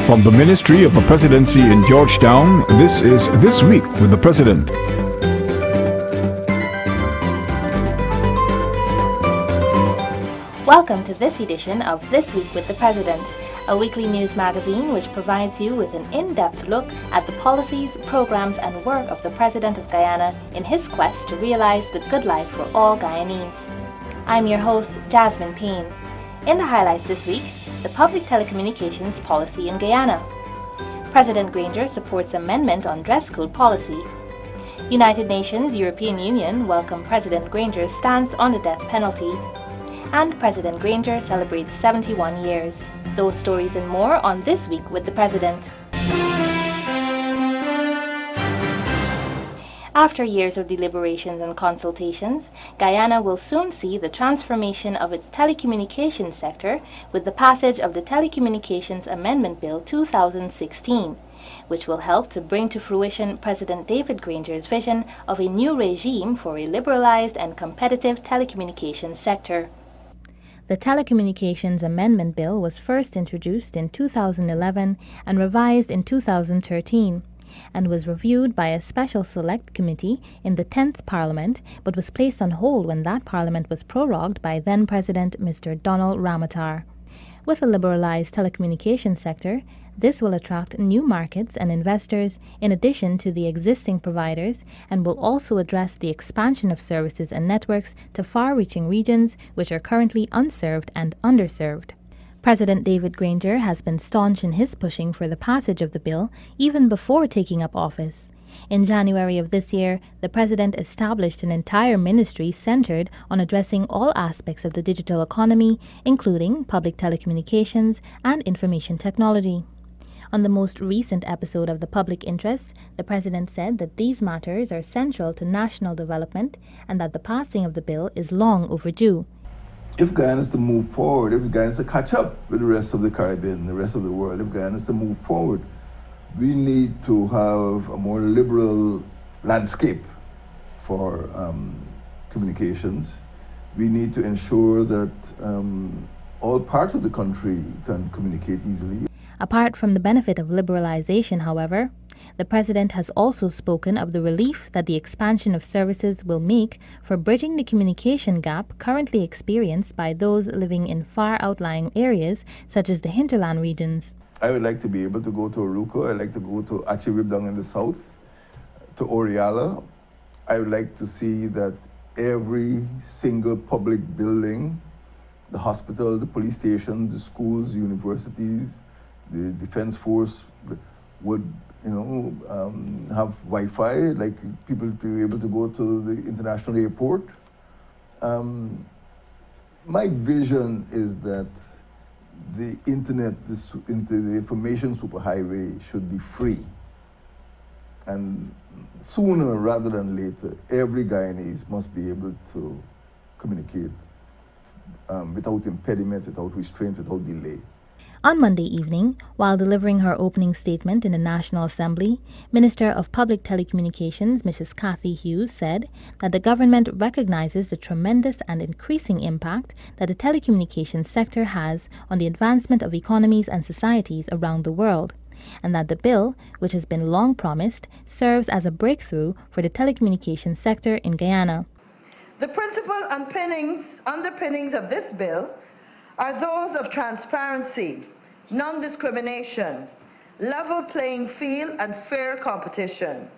From the Ministry of the Presidency in Georgetown, this is This Week with the President. Welcome to this edition of This Week with the President, a weekly news magazine which provides you with an in-depth look at the policies, programs and work of the President of Guyana in his quest to realize the good life for all Guyanese. I'm your host, Jasmine Payne. In the highlights this week, the public telecommunications policy in Guyana. President Granger supports amendment on dress code policy. United Nations European Union welcome President Granger's stance on the death penalty. And President Granger celebrates 71 years. Those stories and more on This Week with the President. After years of deliberations and consultations, Guyana will soon see the transformation of its telecommunications sector with the passage of the Telecommunications Amendment Bill 2016, which will help to bring to fruition President David Granger's vision of a new regime for a liberalized and competitive telecommunications sector. The Telecommunications Amendment Bill was first introduced in 2011 and revised in 2013. And was reviewed by a special select committee in the 10th Parliament, but was placed on hold when that Parliament was prorogued by then-President Mr. Donald Ramotar. With a liberalized telecommunications sector, this will attract new markets and investors in addition to the existing providers and will also address the expansion of services and networks to far-reaching regions which are currently unserved and underserved. President David Granger has been staunch in his pushing for the passage of the bill even before taking up office. In January of this year, the President established an entire ministry centered on addressing all aspects of the digital economy, including public telecommunications and information technology. On the most recent episode of The Public Interest, the President said that these matters are central to national development and that the passing of the bill is long overdue. If Guyana is to move forward, if Guyana is to catch up with the rest of the Caribbean, the rest of the world, if Guyana is to move forward, we need to have a more liberal landscape for communications. We need to ensure that all parts of the country can communicate easily. Apart from the benefit of liberalization, however, the President has also spoken of the relief that the expansion of services will make for bridging the communication gap currently experienced by those living in far outlying areas such as the hinterland regions. I would like to be able to go to Aruca. I'd like to go to Achirib down in the south, to Oriala. I would like to see that every single public building, the hospital, the police station, the schools, universities, the defense force would have Wi-Fi, like people be able to go to the international airport. My vision is that the internet, the information superhighway should be free. And sooner rather than later, every Guyanese must be able to communicate without impediment, without restraint, without delay. On Monday evening, while delivering her opening statement in the National Assembly, Minister of Public Telecommunications Mrs. Cathy Hughes said that the government recognizes the tremendous and increasing impact that the telecommunications sector has on the advancement of economies and societies around the world, and that the bill, which has been long promised, serves as a breakthrough for the telecommunications sector in Guyana. The principal underpinnings of this bill are those of transparency, non-discrimination, level playing field, and fair competition.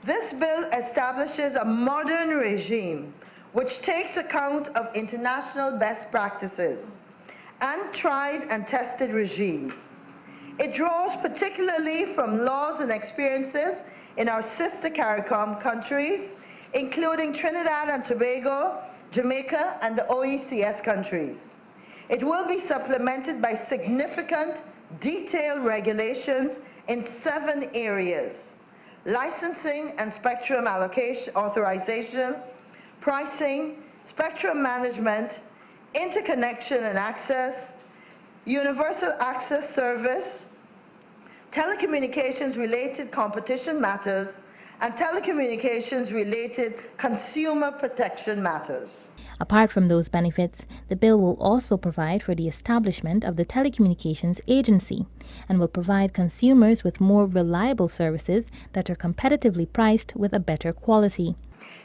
This bill establishes a modern regime which takes account of international best practices and tried and tested regimes. It draws particularly from laws and experiences in our sister CARICOM countries, including Trinidad and Tobago, Jamaica, and the OECS countries. It will be supplemented by significant, detailed regulations in 7 areas: licensing and spectrum allocation authorization, pricing, spectrum management, interconnection and access, universal access service, telecommunications-related competition matters, and telecommunications-related consumer protection matters. Apart from those benefits, the bill will also provide for the establishment of the Telecommunications Agency and will provide consumers with more reliable services that are competitively priced with a better quality.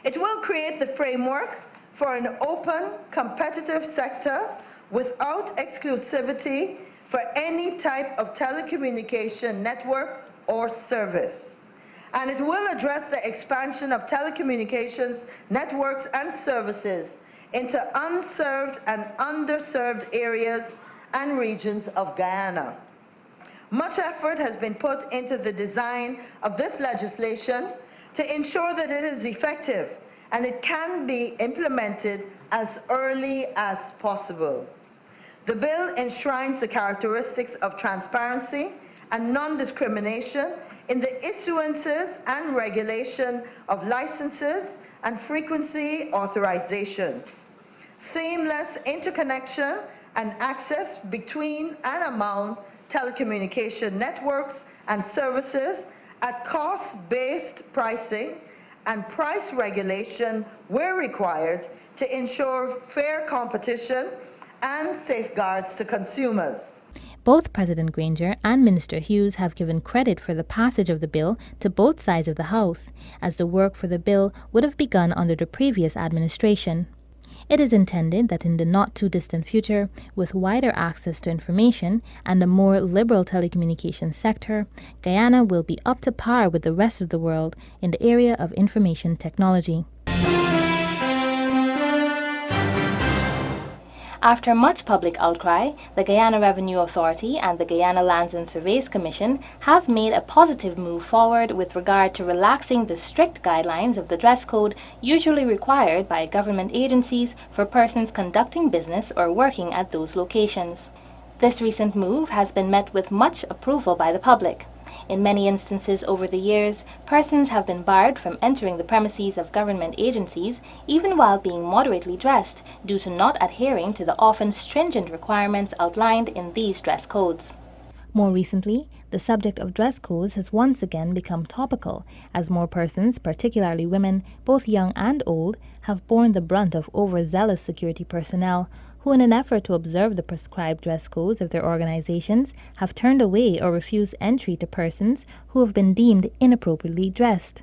It will create the framework for an open, competitive sector without exclusivity for any type of telecommunication network or service. And it will address the expansion of telecommunications networks and services into unserved and underserved areas and regions of Guyana. Much effort has been put into the design of this legislation to ensure that it is effective and it can be implemented as early as possible. The bill enshrines the characteristics of transparency and non-discrimination in the issuances and regulation of licenses and frequency authorizations, seamless interconnection and access between and among telecommunication networks and services at cost-based pricing, and price regulation where required to ensure fair competition and safeguards to consumers. Both President Granger and Minister Hughes have given credit for the passage of the bill to both sides of the House, as the work for the bill would have begun under the previous administration. It is intended that in the not-too-distant future, with wider access to information and a more liberal telecommunications sector, Guyana will be up to par with the rest of the world in the area of information technology. After much public outcry, the Guyana Revenue Authority and the Guyana Lands and Surveys Commission have made a positive move forward with regard to relaxing the strict guidelines of the dress code usually required by government agencies for persons conducting business or working at those locations. This recent move has been met with much approval by the public. In many instances over the years, persons have been barred from entering the premises of government agencies even while being moderately dressed due to not adhering to the often stringent requirements outlined in these dress codes. More recently, the subject of dress codes has once again become topical as more persons, particularly women, both young and old, have borne the brunt of overzealous security personnel who, in an effort to observe the prescribed dress codes of their organizations, have turned away or refused entry to persons who have been deemed inappropriately dressed.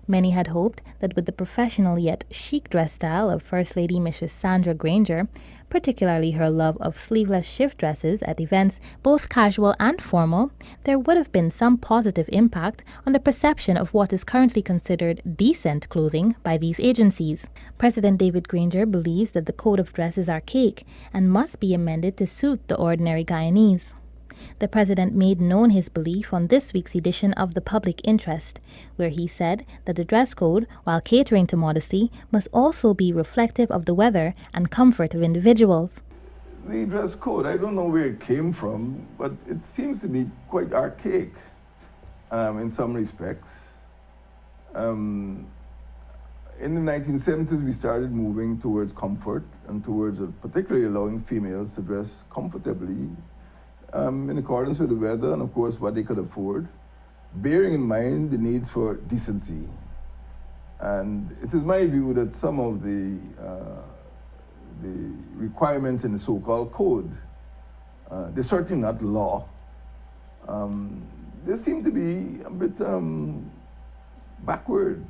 Many had hoped that with the professional yet chic dress style of First Lady Mrs. Sandra Granger, particularly her love of sleeveless shift dresses at events both casual and formal, there would have been some positive impact on the perception of what is currently considered decent clothing by these agencies. President David Granger believes that the code of dress is archaic and must be amended to suit the ordinary Guyanese. The President made known his belief on this week's edition of The Public Interest, where he said that the dress code, while catering to modesty, must also be reflective of the weather and comfort of individuals. The dress code, I don't know where it came from, but it seems to be quite archaic in some respects. In the 1970s, we started moving towards comfort and towards particularly allowing females to dress comfortably in accordance with the weather and, of course, what they could afford, bearing in mind the needs for decency. And it is my view that some of the requirements in the so-called code, they're certainly not law. They seem to be a bit backward.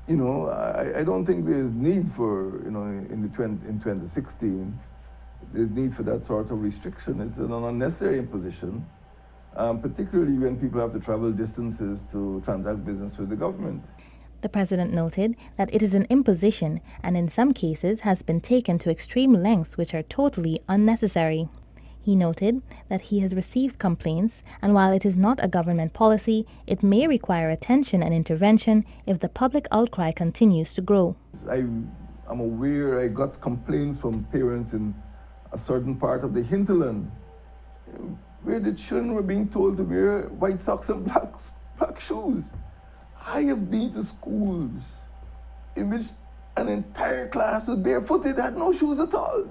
You know, I don't think there's need for, you know, in 2016, there's need for that sort of restriction. It's an unnecessary imposition, particularly when people have to travel distances to transact business with the government. The President noted that it is an imposition and in some cases has been taken to extreme lengths which are totally unnecessary. He noted that he has received complaints, and while it is not a government policy, it may require attention and intervention if the public outcry continues to grow. I'm aware I got complaints from parents in a certain part of the hinterland where the children were being told to wear white socks and black black shoes. I have been to schools in which an entire class was barefooted, had no shoes at all.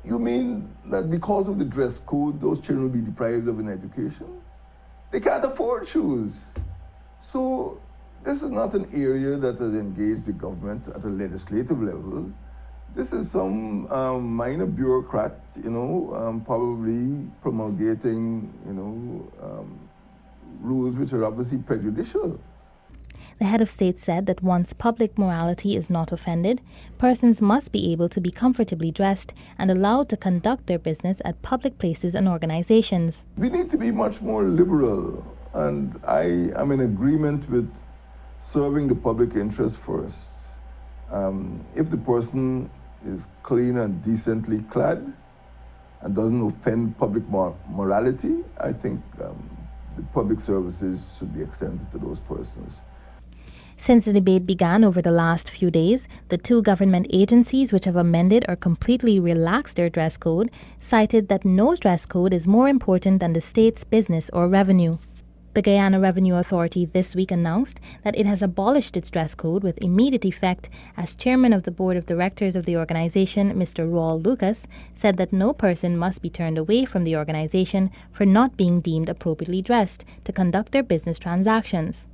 You mean that because of the dress code, those children will be deprived of an education? They can't afford shoes. So this is not an area that has engaged the government at a legislative level. This is some minor bureaucrat, probably promulgating, rules which are obviously prejudicial. The head of state said that once public morality is not offended, persons must be able to be comfortably dressed and allowed to conduct their business at public places and organizations. We need to be much more liberal, and I am in agreement with serving the public interest first. If the person is clean and decently clad and doesn't offend public morality, I think the public services should be extended to those persons. Since the debate began over the last few days, the two government agencies which have amended or completely relaxed their dress code cited that no dress code is more important than the state's business or revenue. The Guyana Revenue Authority this week announced that it has abolished its dress code with immediate effect, as chairman of the board of directors of the organization, Mr. Raul Lucas, said that no person must be turned away from the organization for not being deemed appropriately dressed to conduct their business transactions.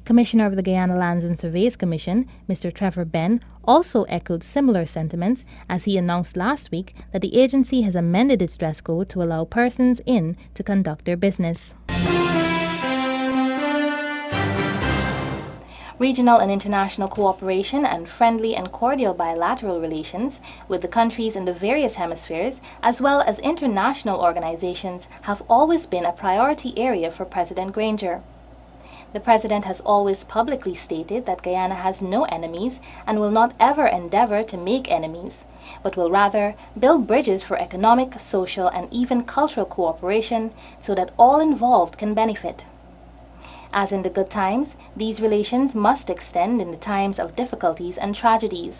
Commissioner of the Guyana Lands and Surveys Commission, Mr. Trevor Ben, also echoed similar sentiments as he announced last week that the agency has amended its dress code to allow persons in to conduct their business. Regional and international cooperation and friendly and cordial bilateral relations with the countries in the various hemispheres, as well as international organizations, have always been a priority area for President Granger. The President has always publicly stated that Guyana has no enemies and will not ever endeavor to make enemies, but will rather build bridges for economic, social, and even cultural cooperation so that all involved can benefit. As in the good times, these relations must extend in the times of difficulties and tragedies.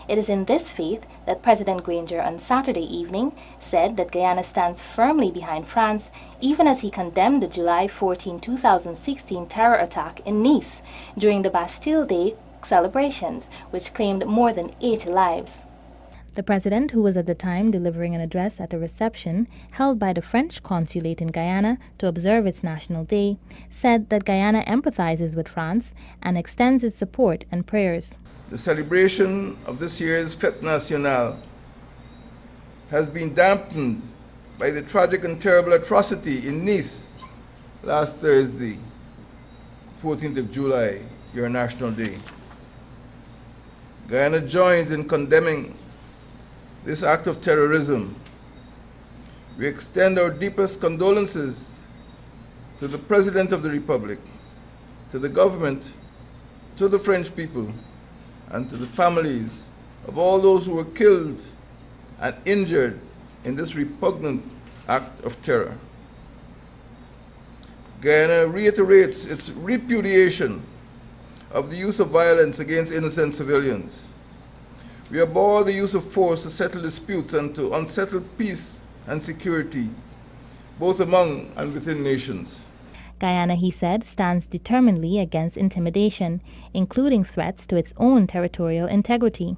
It is in this faith that President Granger on Saturday evening said that Guyana stands firmly behind France, even as he condemned the July 14, 2016 terror attack in Nice during the Bastille Day celebrations, which claimed more than 80 lives. The President, who was at the time delivering an address at a reception held by the French consulate in Guyana to observe its National Day, said that Guyana empathizes with France and extends its support and prayers. The celebration of this year's Fête Nationale has been dampened by the tragic and terrible atrocity in Nice last Thursday, 14th of July, your National Day. Guyana joins in condemning this act of terrorism. We extend our deepest condolences to the President of the Republic, to the government, to the French people, and to the families of all those who were killed and injured in this repugnant act of terror. Guyana reiterates its repudiation of the use of violence against innocent civilians. We abhor the use of force to settle disputes and to unsettle peace and security, both among and within nations. Guyana, he said, stands determinedly against intimidation, including threats to its own territorial integrity.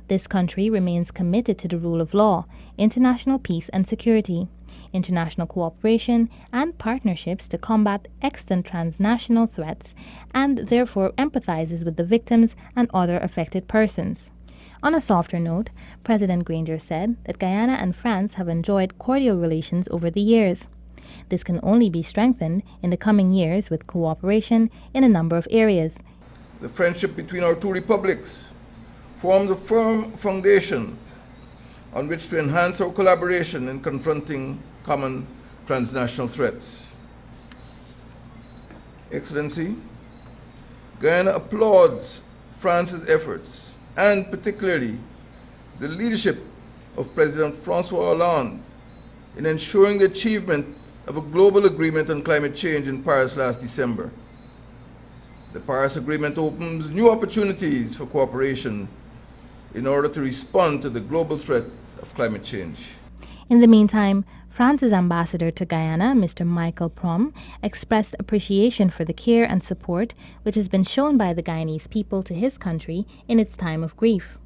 This country remains committed to the rule of law, international peace and security, international cooperation, and partnerships to combat extant transnational threats, and therefore empathizes with the victims and other affected persons. On a softer note, President Granger said that Guyana and France have enjoyed cordial relations over the years. This can only be strengthened in the coming years with cooperation in a number of areas. The friendship between our two republics forms a firm foundation on which to enhance our collaboration in confronting common transnational threats. Excellency, Guyana applauds France's efforts, and particularly the leadership of President François Hollande in ensuring the achievement of a global agreement on climate change in Paris last December. The Paris Agreement opens new opportunities for cooperation in order to respond to the global threat of climate change. In the meantime, France's ambassador to Guyana, Mr. Michael Prom, expressed appreciation for the care and support which has been shown by the Guyanese people to his country in its time of grief.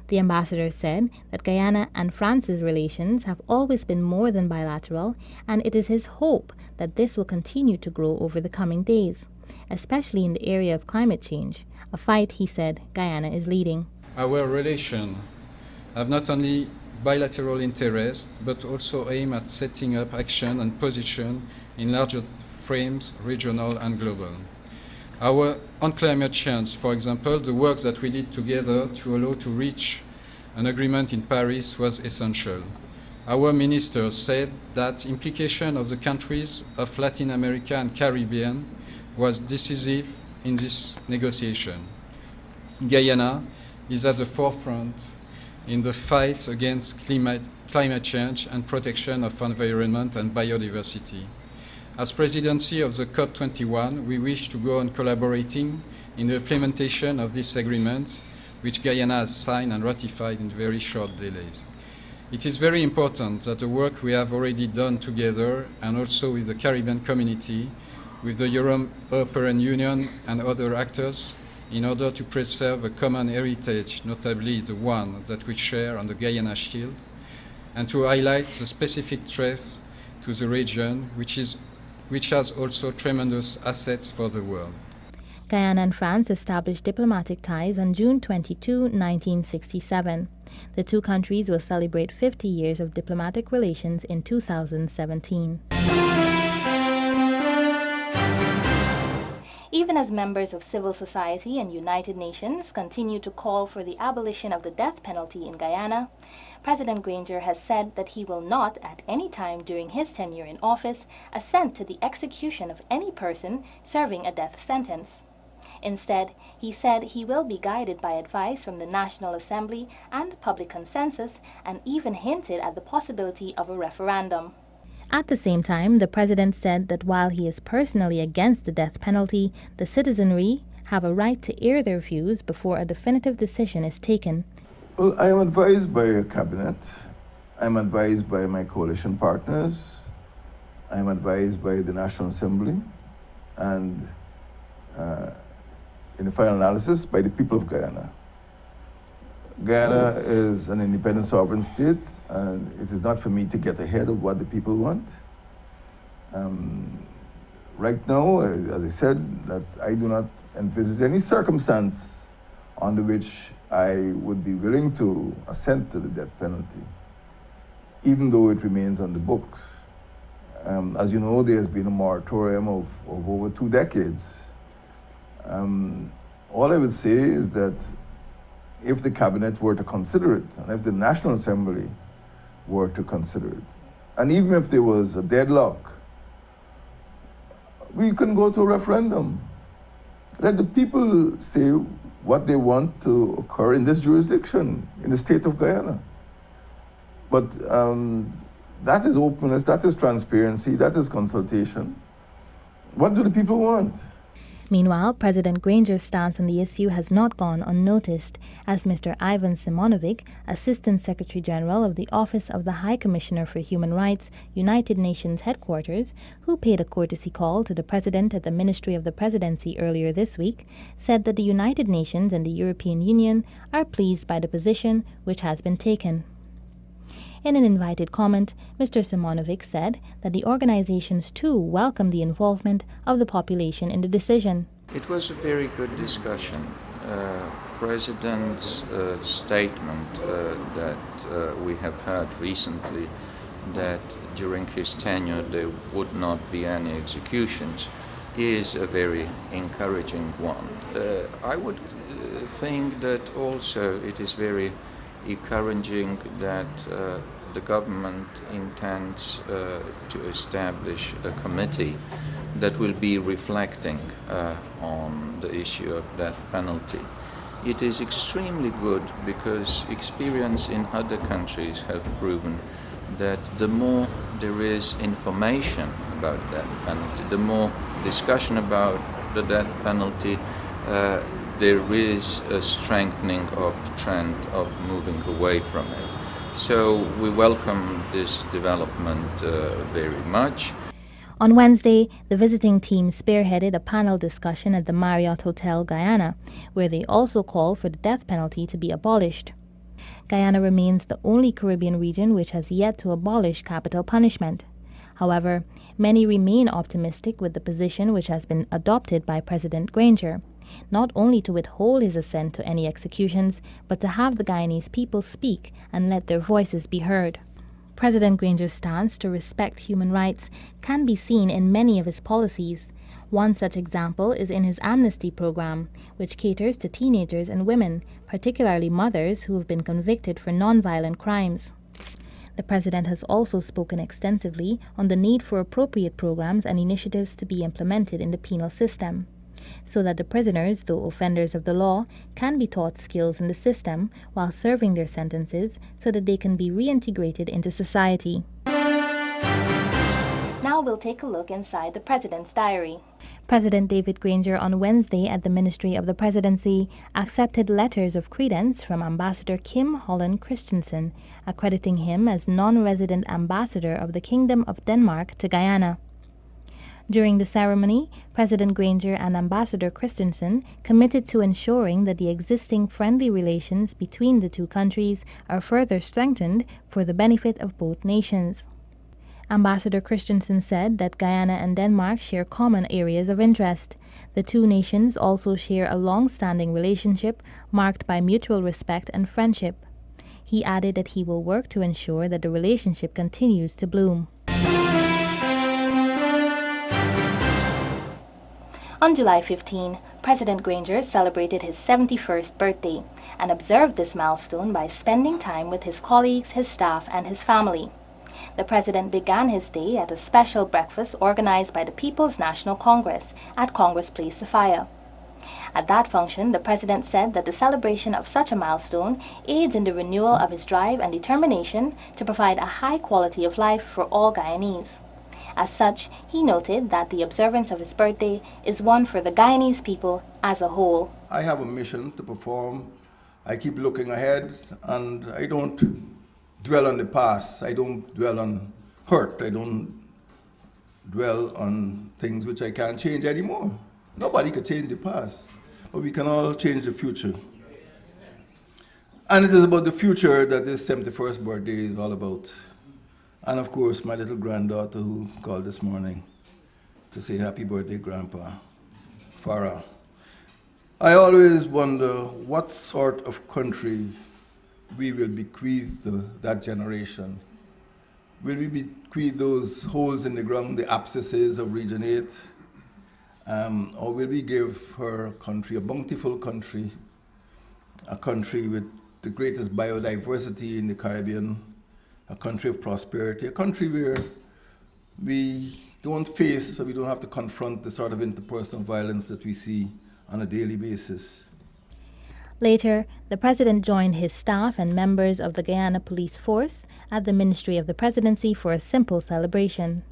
The ambassador said that Guyana and France's relations have always been more than bilateral, and it is his hope that this will continue to grow over the coming days, especially in the area of climate change, a fight, he said, Guyana is leading. Our relations have not only bilateral interest, but also aim at setting up action and position in larger frames, regional and global. On climate change, for example, the work that we did together to allow to reach an agreement in Paris was essential. Our ministers said that implication of the countries of Latin America and Caribbean was decisive in this negotiation. Guyana is at the forefront in the fight against climate change and protection of environment and biodiversity. As presidency of the COP21, we wish to go on collaborating in the implementation of this agreement, which Guyana has signed and ratified in very short delays. It is very important that the work we have already done together, and also with the Caribbean community, with the European Union and other actors, in order to preserve a common heritage, notably the one that we share on the Guyana Shield, and to highlight the specific threat to the region, which has also tremendous assets for the world. Guyana and France established diplomatic ties on June 22, 1967. The two countries will celebrate 50 years of diplomatic relations in 2017. Even as members of civil society and United Nations continue to call for the abolition of the death penalty in Guyana, President Granger has said that he will not, at any time during his tenure in office, assent to the execution of any person serving a death sentence. Instead, he said he will be guided by advice from the National Assembly and public consensus, and even hinted at the possibility of a referendum. At the same time, the president said that while he is personally against the death penalty, the citizenry have a right to air their views before a definitive decision is taken. Well, I am advised by a cabinet. I am advised by my coalition partners. I am advised by the National Assembly. And in the final analysis, by the people of Guyana. Guyana is an independent sovereign state, and it is not for me to get ahead of what the people want. Right now, as I said, that I do not envisage any circumstance under which I would be willing to assent to the death penalty, even though it remains on the books. As you know, there's been a moratorium of over 2 decades. All I would say is that if the cabinet were to consider it, and if the National Assembly were to consider it, and even if there was a deadlock, we can go to a referendum. Let the people say what they want to occur in this jurisdiction, in the state of Guyana. But that is openness, that is transparency, that is consultation. What do the people want? Meanwhile, President Granger's stance on the issue has not gone unnoticed, as Mr. Ivan Simonovic, Assistant Secretary General of the Office of the High Commissioner for Human Rights, United Nations Headquarters, who paid a courtesy call to the President at the Ministry of the Presidency earlier this week, said that the United Nations and the European Union are pleased by the position which has been taken. In an invited comment, Mr. Simonovic said that the organizations too welcome the involvement of the population in the decision. It was a very good discussion. President's statement that we have heard recently, that during his tenure there would not be any executions, is a very encouraging one. I would think that also it is very encouraging that the government intends to establish a committee that will be reflecting on the issue of death penalty. It is extremely good because experience in other countries have proven that the more there is information about death penalty, the more discussion about the death penalty, there is a strengthening of the trend of moving away from it. So we welcome this development very much. On Wednesday, the visiting team spearheaded a panel discussion at the Marriott Hotel, Guyana, where they also called for the death penalty to be abolished. Guyana remains the only Caribbean region which has yet to abolish capital punishment. However, many remain optimistic with the position which has been adopted by President Granger, not only to withhold his assent to any executions, but to have the Guyanese people speak and let their voices be heard. President Granger's stance to respect human rights can be seen in many of his policies. One such example is in his amnesty program, which caters to teenagers and women, particularly mothers who have been convicted for non-violent crimes. The president has also spoken extensively on the need for appropriate programs and initiatives to be implemented in the penal system, so that the prisoners, though offenders of the law, can be taught skills in the system while serving their sentences so that they can be reintegrated into society. Now we'll take a look inside the President's diary. President David Granger on Wednesday at the Ministry of the Presidency accepted letters of credence from Ambassador Kim Holland Christensen, accrediting him as non-resident ambassador of the Kingdom of Denmark to Guyana. During the ceremony, President Granger and Ambassador Christensen committed to ensuring that the existing friendly relations between the two countries are further strengthened for the benefit of both nations. Ambassador Christensen said that Guyana and Denmark share common areas of interest. The two nations also share a long-standing relationship marked by mutual respect and friendship. He added that he will work to ensure that the relationship continues to bloom. On July 15, President Granger celebrated his 71st birthday and observed this milestone by spending time with his colleagues, his staff, and his family. The president began his day at a special breakfast organized by the People's National Congress at Congress Place, Sophia. At that function, the president said that the celebration of such a milestone aids in the renewal of his drive and determination to provide a high quality of life for all Guyanese. As such, he noted that the observance of his birthday is one for the Guyanese people as a whole. I have a mission to perform. I keep looking ahead, and I don't dwell on the past. I don't dwell on hurt. I don't dwell on things which I can't change anymore. Nobody can change the past, but we can all change the future. And it is about the future that this 71st birthday is all about. And of course, my little granddaughter who called this morning to say happy birthday, Grandpa, Farah. I always wonder what sort of country we will bequeath to that generation. Will we bequeath those holes in the ground, the abscesses of Region 8? Or will we give her country, a bountiful country, a country with the greatest biodiversity in the Caribbean, a country of prosperity, a country where we don't face or we don't have to confront the sort of interpersonal violence that we see on a daily basis? Later, the president joined his staff and members of the Guyana Police Force at the Ministry of the Presidency for a simple celebration.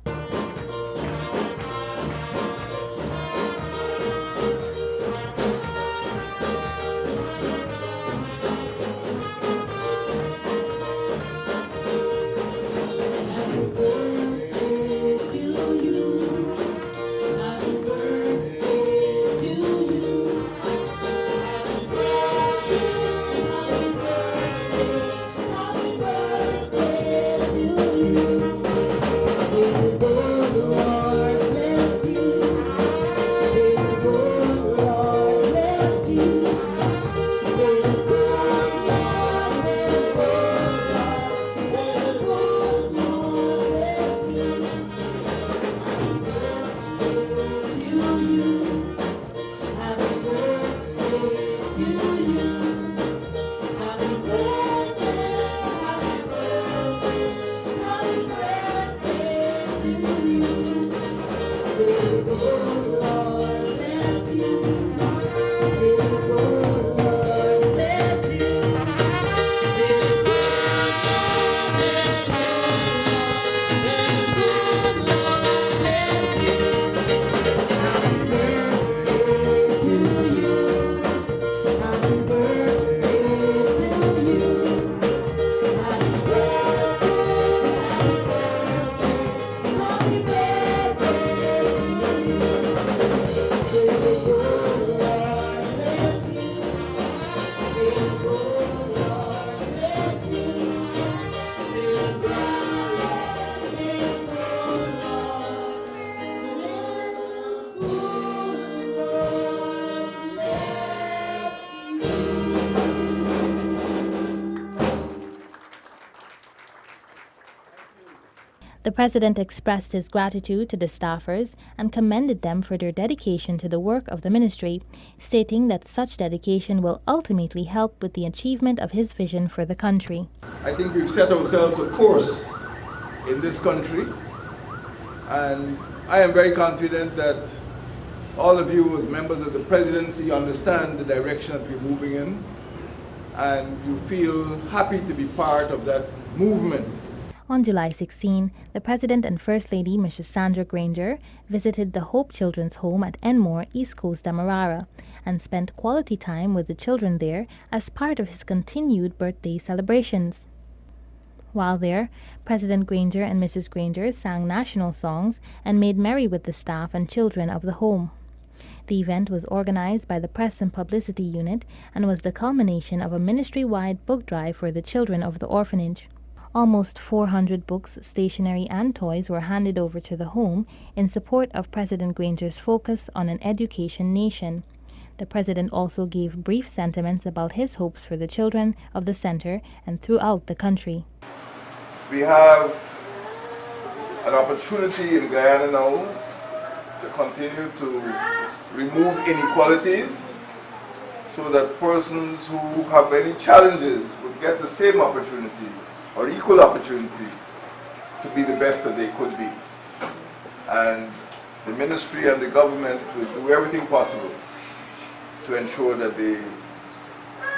The President expressed his gratitude to the staffers and commended them for their dedication to the work of the ministry, stating that such dedication will ultimately help with the achievement of his vision for the country. I think we've set ourselves a course in this country, and I am very confident that all of you as members of the presidency understand the direction that we're moving in, and you feel happy to be part of that movement. On July 16, the President and First Lady, Mrs. Sandra Granger, visited the Hope Children's Home at Enmore, East Coast, Demerara, and spent quality time with the children there as part of his continued birthday celebrations. While there, President Granger and Mrs. Granger sang national songs and made merry with the staff and children of the home. The event was organized by the Press and Publicity Unit and was the culmination of a ministry-wide book drive for the children of the orphanage. Almost 400 books, stationery, and toys were handed over to the home in support of President Granger's focus on an education nation. The President also gave brief sentiments about his hopes for the children of the center and throughout the country. We have an opportunity in Guyana now to continue to remove inequalities so that persons who have any challenges would get the same opportunity or equal opportunity to be the best that they could be. And the ministry and the government will do everything possible to ensure that they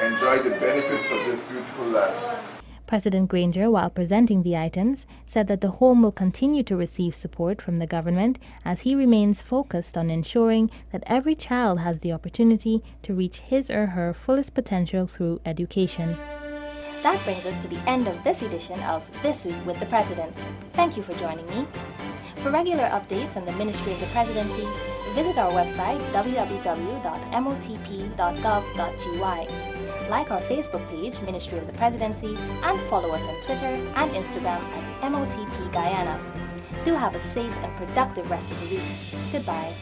enjoy the benefits of this beautiful land. President Granger, while presenting the items, said that the home will continue to receive support from the government as he remains focused on ensuring that every child has the opportunity to reach his or her fullest potential through education. That brings us to the end of this edition of This Week with the President. Thank you for joining me. For regular updates on the Ministry of the Presidency, visit our website www.motp.gov.gy. Like our Facebook page, Ministry of the Presidency, and follow us on Twitter and Instagram at MOTP Guyana. Do have a safe and productive rest of the week. Goodbye.